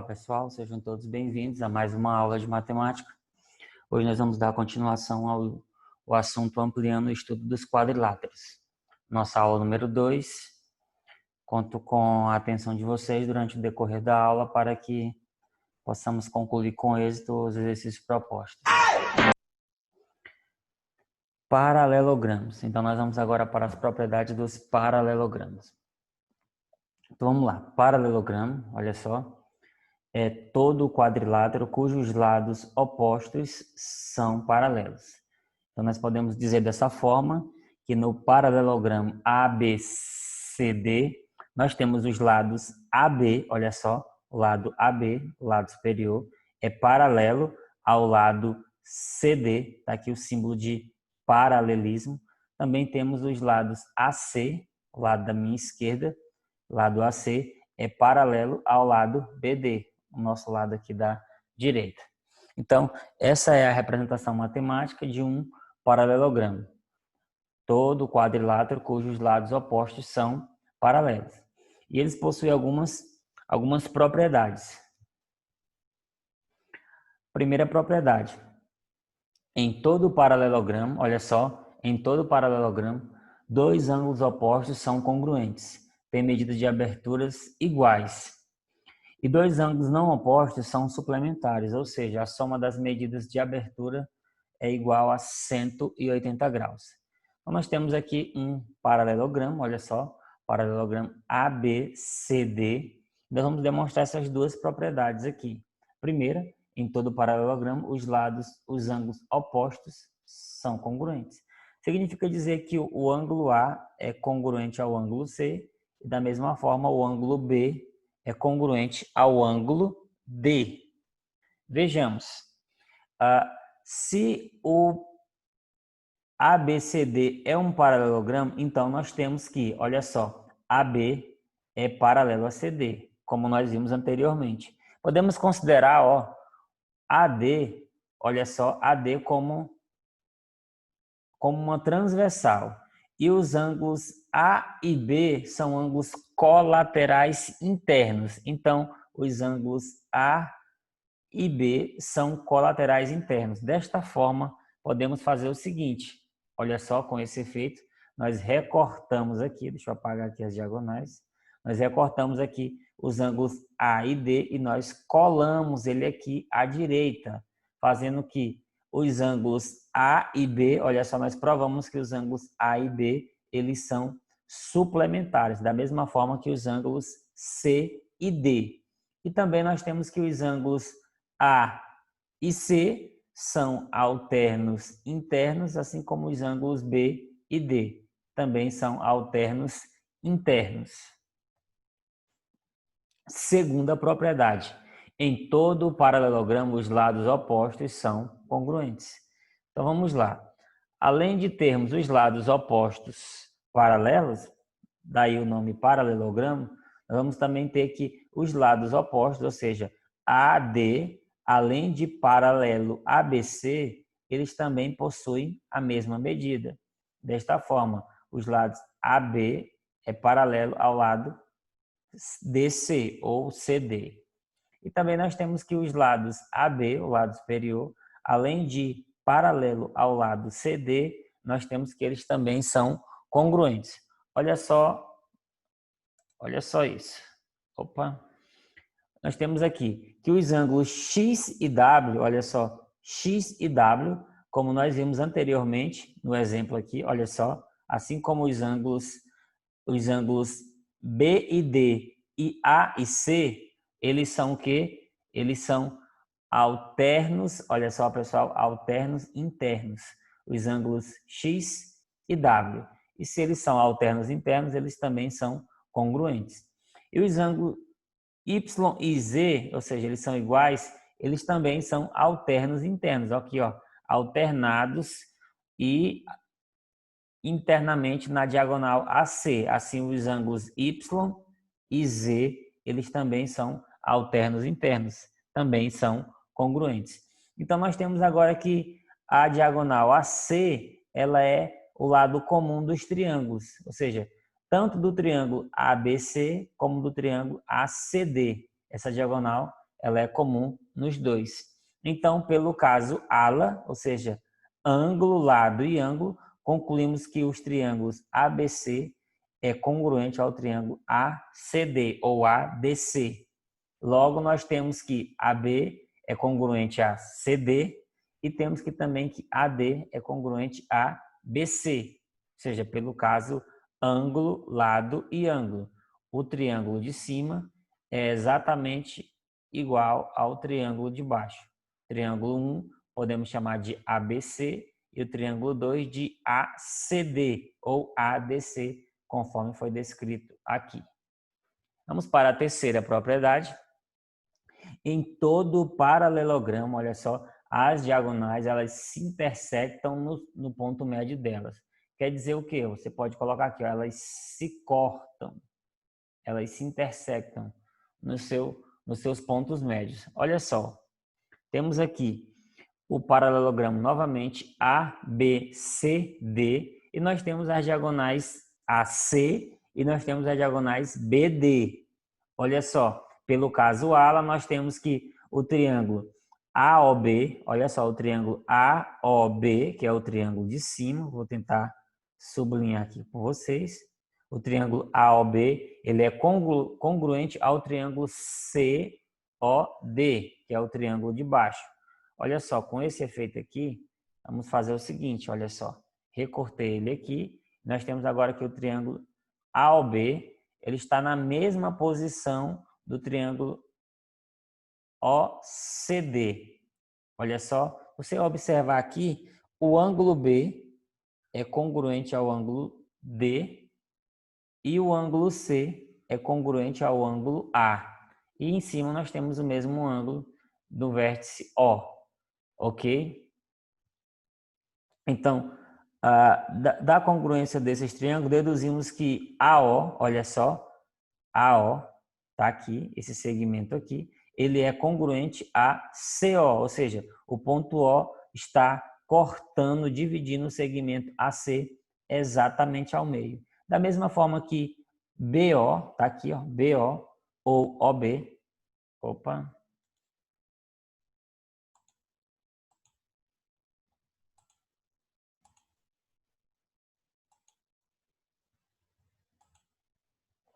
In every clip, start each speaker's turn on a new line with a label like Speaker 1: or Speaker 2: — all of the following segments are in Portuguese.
Speaker 1: Olá pessoal, sejam todos bem-vindos a mais uma aula de matemática. Hoje nós vamos dar continuação ao assunto ampliando o estudo dos quadriláteros. Nossa aula número 2. Conto com a atenção de vocês durante o decorrer da aula para que possamos concluir com êxito os exercícios propostos. Paralelogramos. Então nós vamos agora para as propriedades dos paralelogramas. Então vamos lá. Paralelogramo, olha só. É todo quadrilátero cujos lados opostos são paralelos. Então, nós podemos dizer dessa forma que no paralelogramo ABCD, nós temos os lados AB, olha só, o lado AB, o lado superior, é paralelo ao lado CD, está aqui o símbolo de paralelismo. Também temos os lados AC, o lado da minha esquerda, lado AC, é paralelo ao lado BD, o nosso lado aqui da direita. Então, essa é a representação matemática de um paralelogramo. Todo quadrilátero cujos lados opostos são paralelos. E eles possuem algumas propriedades. Primeira propriedade. Em todo paralelogramo, olha só, em todo paralelogramo, dois ângulos opostos são congruentes, têm medidas de aberturas iguais. E dois ângulos não opostos são suplementares, ou seja, a soma das medidas de abertura é igual a 180 graus. Então, nós temos aqui um paralelogramo, olha só, paralelogramo ABCD. Nós vamos demonstrar essas duas propriedades aqui. Primeira, em todo paralelogramo, os ângulos opostos são congruentes. Significa dizer que o ângulo A é congruente ao ângulo C, e da mesma forma o ângulo B é congruente ao ângulo D. Vejamos, se o ABCD é um paralelogramo, então nós temos que, olha só, AB é paralelo a CD, como nós vimos anteriormente. Podemos considerar, ó, AD, olha só, AD como uma transversal. E os ângulos A e B são ângulos colaterais internos. Então, os ângulos A e B são colaterais internos. Desta forma, podemos fazer o seguinte. Olha só, com esse efeito, nós recortamos aqui, deixa eu apagar aqui as diagonais. Nós recortamos aqui os ângulos A e D e nós colamos ele aqui à direita, fazendo que os ângulos A e B, olha só, nós provamos que os ângulos A e B, eles são suplementares, da mesma forma que os ângulos C e D. E também nós temos que os ângulos A e C são alternos internos, assim como os ângulos B e D também são alternos internos. Segunda propriedade. Em todo paralelogramo, os lados opostos são congruentes. Então, vamos lá. Além de termos os lados opostos paralelos, daí o nome paralelogramo, nós vamos também ter que os lados opostos, ou seja, AD, além de paralelo ABC, eles também possuem a mesma medida. Desta forma, os lados AB é paralelo ao lado DC ou CD. E também nós temos que os lados AB, o lado superior, além de paralelo ao lado CD, nós temos que eles também são congruentes. Olha só isso. Opa! Nós temos aqui que os ângulos X e W, olha só, X e W, como nós vimos anteriormente no exemplo aqui, olha só, assim como os ângulos B e D e A e C, eles são o quê? Eles são alternos, olha só pessoal, alternos internos, os ângulos X e W. E se eles são alternos internos, eles também são congruentes. E os ângulos Y e Z, ou seja, eles são iguais, eles também são alternos internos. Aqui, ó, alternados e internamente na diagonal AC. Assim, os ângulos Y e Z, eles também são alternos internos, também são congruentes. Então, nós temos agora que a diagonal AC, ela é o lado comum dos triângulos, ou seja, tanto do triângulo ABC como do triângulo ACD. Essa diagonal ela é comum nos dois. Então, pelo caso ala, ou seja, ângulo, lado e ângulo, concluímos que os triângulos ABC é congruente ao triângulo ACD ou ADC. Logo, nós temos que AB é congruente a CD e temos que também que AD é congruente a BC, ou seja, pelo caso ângulo, lado e ângulo. O triângulo de cima é exatamente igual ao triângulo de baixo. Triângulo 1 podemos chamar de ABC e o triângulo 2 de ACD ou ADC, conforme foi descrito aqui. Vamos para a terceira propriedade. Em todo o paralelogramo, olha só, as diagonais elas se intersectam no ponto médio delas. Quer dizer o quê? Você pode colocar aqui, ó, elas se cortam, elas se intersectam nos seus pontos médios. Olha só, temos aqui o paralelogramo novamente ABCD e nós temos as diagonais AC e nós temos as diagonais BD. Olha só, pelo caso ala, nós temos que o triângulo AOB, olha só, o triângulo AOB, que é o triângulo de cima, vou tentar sublinhar aqui com vocês. O triângulo AOB, ele é congruente ao triângulo COD, que é o triângulo de baixo. Olha só, com esse efeito aqui, vamos fazer o seguinte, olha só. Recortei ele aqui, nós temos agora que o triângulo AOB, ele está na mesma posição do triângulo OCD. Olha só, você observar aqui, o ângulo B é congruente ao ângulo D e o ângulo C é congruente ao ângulo A. E em cima nós temos o mesmo ângulo do vértice O, ok? Então, da congruência desses triângulos, deduzimos que AO, olha só, AO, tá aqui, esse segmento aqui, ele é congruente a CO, ou seja, o ponto O está cortando, dividindo o segmento AC exatamente ao meio. Da mesma forma que BO, tá aqui, ó, BO ou OB, opa,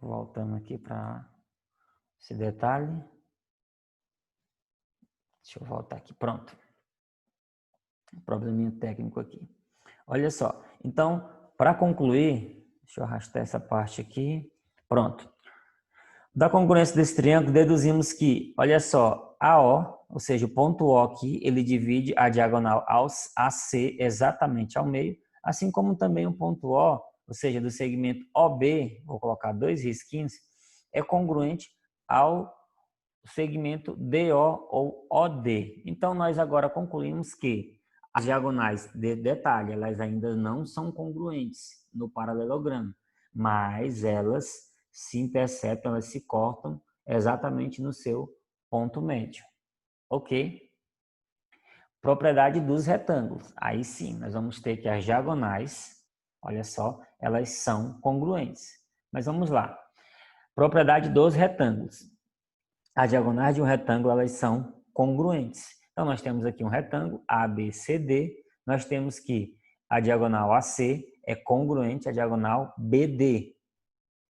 Speaker 1: voltando aqui para esse detalhe. Deixa eu voltar aqui, pronto. Probleminha técnico aqui. Olha só, então, para concluir, deixa eu arrastar essa parte aqui. Pronto. Da congruência desse triângulo, deduzimos que, olha só, AO, ou seja, o ponto O aqui, ele divide a diagonal AC exatamente ao meio, assim como também o ponto O, ou seja, do segmento OB, vou colocar 2 risquinhos, é congruente ao segmento DO ou OD. Então, nós agora concluímos que as diagonais, de detalhe, elas ainda não são congruentes no paralelogramo, mas elas se interceptam, elas se cortam exatamente no seu ponto médio. Ok? Propriedade dos retângulos. Aí sim, nós vamos ter que as diagonais, olha só, elas são congruentes. Mas vamos lá. Propriedade dos retângulos. As diagonais de um retângulo, elas são congruentes. Então, nós temos aqui um retângulo ABCD, nós temos que a diagonal AC é congruente à diagonal BD.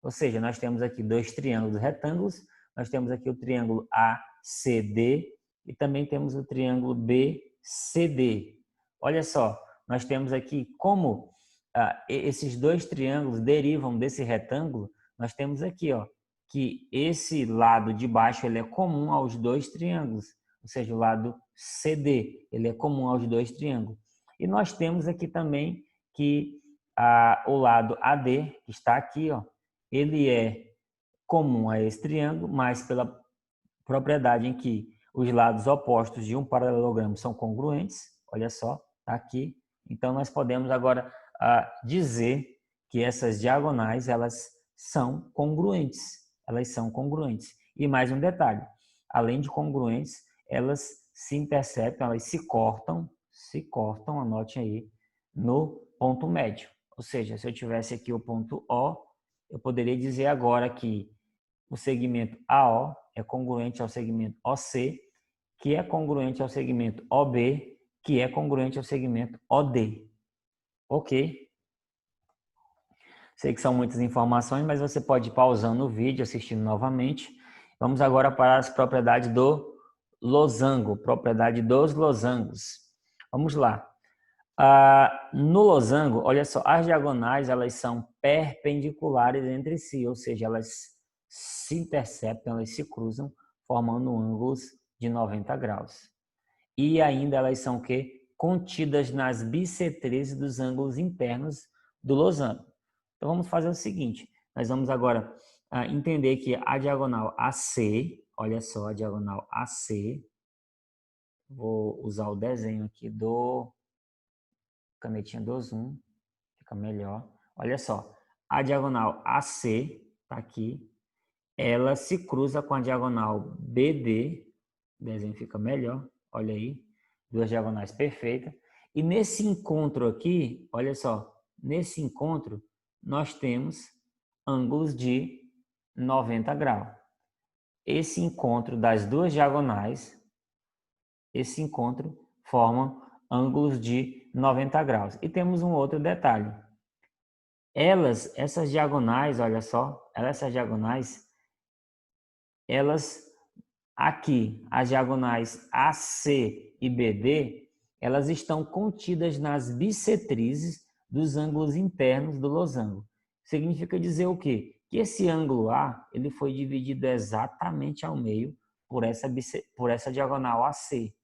Speaker 1: Ou seja, nós temos aqui dois triângulos retângulos, nós temos aqui o triângulo ACD e também temos o triângulo BCD. Olha só, nós temos aqui como esses dois triângulos derivam desse retângulo, nós temos aqui, ó, que esse lado de baixo ele é comum aos dois triângulos, ou seja, o lado CD, ele é comum aos dois triângulos. E nós temos aqui também que o lado AD, que está aqui, ó, ele é comum a esse triângulo, mas pela propriedade em que os lados opostos de um paralelogramo são congruentes, olha só, está aqui. Então, nós podemos agora dizer que essas diagonais, elas são congruentes. Elas são congruentes. E mais um detalhe, além de congruentes, elas se interceptam, elas se cortam, anote aí, no ponto médio. Ou seja, se eu tivesse aqui o ponto O, eu poderia dizer agora que o segmento AO é congruente ao segmento OC, que é congruente ao segmento OB, que é congruente ao segmento OD. Ok? Sei que são muitas informações, mas você pode ir pausando o vídeo, assistindo novamente. Vamos agora para as propriedades do losango, propriedade dos losangos. Vamos lá. No losango, olha só, as diagonais elas são perpendiculares entre si, ou seja, elas se interceptam, elas se cruzam, formando ângulos de 90 graus. E ainda elas são o quê? Contidas nas bissetrizes dos ângulos internos do losango. Então vamos fazer o seguinte, nós vamos agora entender que a diagonal AC, olha só, a diagonal AC, vou usar o desenho aqui do canetinha do zoom, fica melhor. Olha só, a diagonal AC, tá aqui, ela se cruza com a diagonal BD, o desenho fica melhor, olha aí, duas diagonais perfeitas. E nesse encontro aqui, olha só, nesse encontro nós temos ângulos de 90 graus. Esse encontro das duas diagonais, esse encontro forma ângulos de 90 graus. E temos um outro detalhe. Essas diagonais, olha só, essas diagonais, elas aqui, as diagonais AC e BD, elas estão contidas nas bissetrizes dos ângulos internos do losango. Significa dizer o quê? Que esse ângulo A, ele foi dividido exatamente ao meio por essa diagonal AC.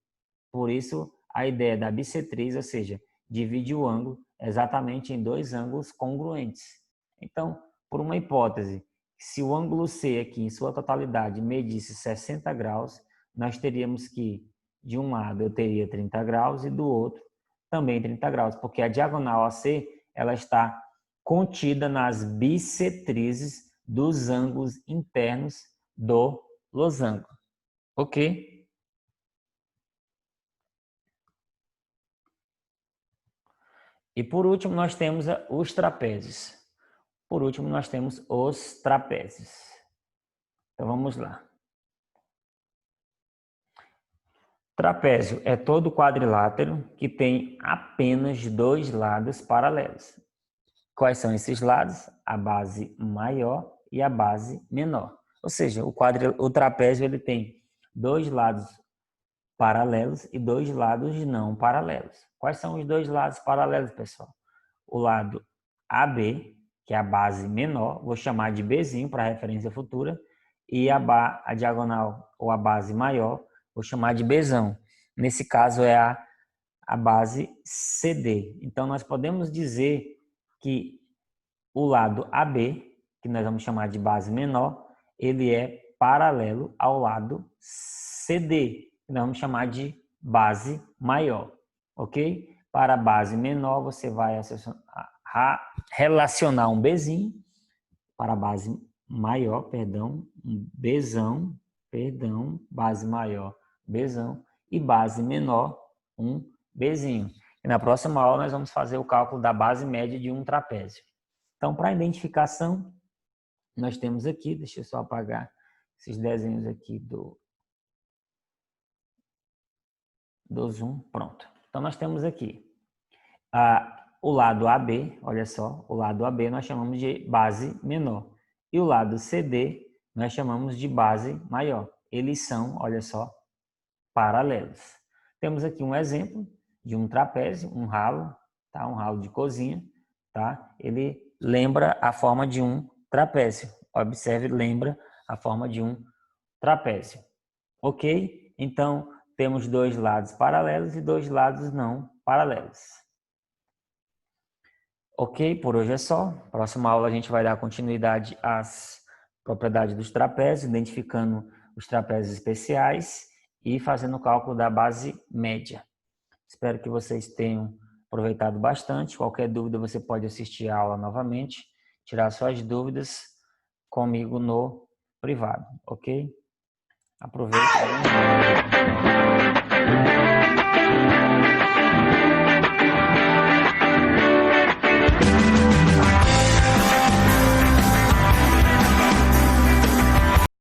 Speaker 1: Por isso, a ideia da bissetriz, ou seja, divide o ângulo exatamente em dois ângulos congruentes. Então, por uma hipótese, se o ângulo C aqui, em sua totalidade, medisse 60 graus, nós teríamos que, de um lado, eu teria 30 graus e do outro também 30 graus, porque a diagonal AC, ela está contida nas bissetrizes dos ângulos internos do losango. Ok? E por último, nós temos os trapézios. Por último, nós temos os trapézios. Então, vamos lá. Trapézio é todo quadrilátero que tem apenas dois lados paralelos. Quais são esses lados? A base maior e a base menor. Ou seja, o trapézio ele tem dois lados paralelos e dois lados não paralelos. Quais são os dois lados paralelos, pessoal? O lado AB, que é a base menor, vou chamar de Bzinho para referência futura, e a diagonal ou a base maior, vou chamar de Bzão. Nesse caso é a base CD. Então nós podemos dizer que o lado AB, que nós vamos chamar de base menor, ele é paralelo ao lado CD, que nós vamos chamar de base maior, ok? Para a base menor, você vai relacionar um Bzinho, para a base maior, perdão, um Bzão, perdão, base maior, Bzão, e base menor, um Bzinho. E na próxima aula nós vamos fazer o cálculo da base média de um trapézio. Então, para a identificação, nós temos aqui, deixa eu só apagar esses desenhos aqui do zoom, pronto. Então, nós temos aqui o lado AB, olha só, o lado AB nós chamamos de base menor. E o lado CD nós chamamos de base maior. Eles são, olha só, paralelos. Temos aqui um exemplo de um trapézio, um ralo, tá? Um ralo de cozinha, tá? Ele lembra a forma de um trapézio. Observe, lembra a forma de um trapézio. Ok? Então, temos dois lados paralelos e dois lados não paralelos. Ok? Por hoje é só. Próxima aula a gente vai dar continuidade às propriedades dos trapézios, identificando os trapézios especiais e fazendo o cálculo da base média. Espero que vocês tenham aproveitado bastante. Qualquer dúvida você pode assistir a aula novamente, tirar suas dúvidas comigo no privado, ok? Aproveite.